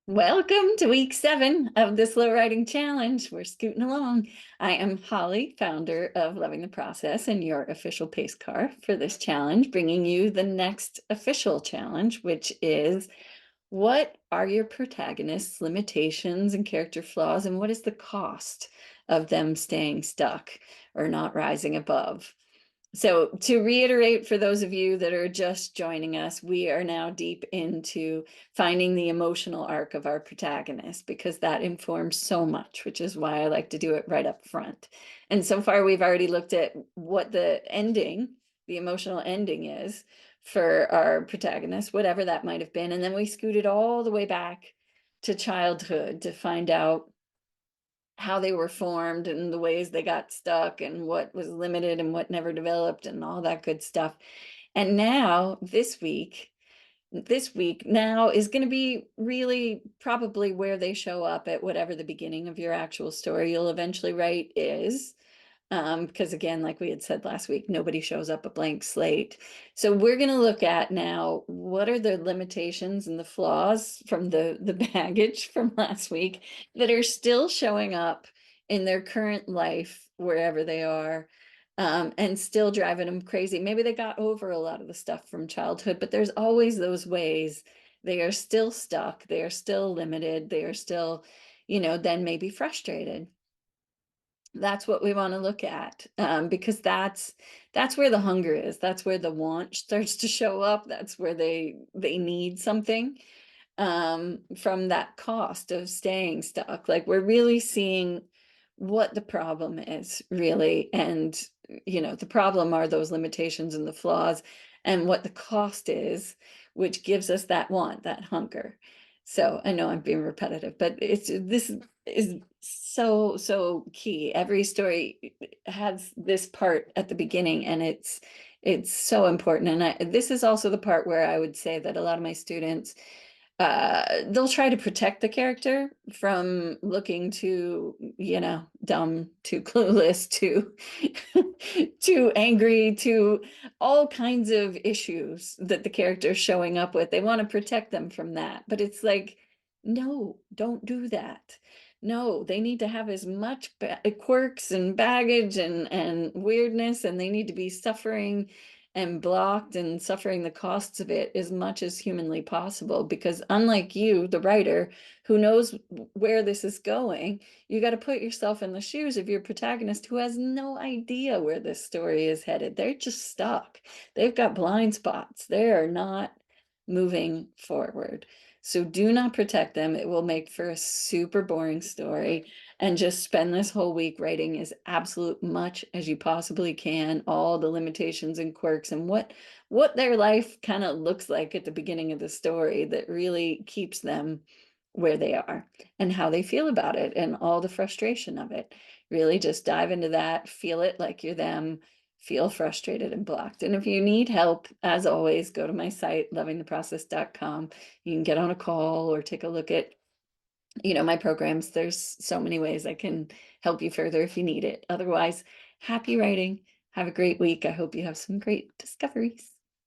Welcome to week 7 of the Slow Writing Challenge. We're scooting along. I am Holly, founder of Loving the Process and your official pace car for this challenge, bringing you the next official challenge, which is what are your protagonists' limitations and character flaws, and what is the cost of them staying stuck or not rising above? So to reiterate, for those of you that are just joining us, we are now deep into finding the emotional arc of our protagonist because that informs so much, which is why I like to do it right up front. And so far, we've already looked at what the ending, the emotional ending is for our protagonist, whatever that might have been. And then we scooted all the way back to childhood to find out how they were formed and the ways they got stuck and what was limited and what never developed and all that good stuff. And now this week now is going to be really probably where they show up at whatever the beginning of your actual story you'll eventually write is. Because again, like we had said last week, nobody shows up a blank slate. So we're going to look at now what are the limitations and the flaws from the baggage from last week that are still showing up in their current life, wherever they are, and still driving them crazy. Maybe they got over a lot of the stuff from childhood, but there's always those ways they are still stuck, they are still limited, they are still, then maybe frustrated. That's what we want to look at, because that's where the hunger is. That's where the want starts to show up. That's where they need something, from that cost of staying stuck. Like we're really seeing what the problem is really, and the problem are those limitations and the flaws, and what the cost is, which gives us that want, that hunger. So I know I'm being repetitive, but this is so key. Every story has this part at the beginning, and it's so important. And this is also the part where I would say that a lot of my students, they'll try to protect the character from looking too, dumb, too clueless, too too angry, to all kinds of issues that the character is showing up with. They want to protect them from that, but it's like, no, don't do that. No, they need to have as much quirks and baggage and weirdness, and they need to be suffering and blocked and suffering the costs of it as much as humanly possible. Because unlike you, the writer, who knows where this is going, you got to put yourself in the shoes of your protagonist who has no idea where this story is headed. They're just stuck. They've got blind spots. They are not moving forward. So do not protect them. It will make for a super boring story. And just spend this whole week writing as absolute much as you possibly can, all the limitations and quirks and what their life kind of looks like at the beginning of the story that really keeps them where they are and how they feel about it and all the frustration of it. Really just dive into that, feel it like you're them, feel frustrated and blocked. And if you need help, as always, go to my site, lovingtheprocess.com. You can get on a call or take a look at my programs. There's so many ways I can help you further if you need it. Otherwise, happy writing. Have a great week. I hope you have some great discoveries.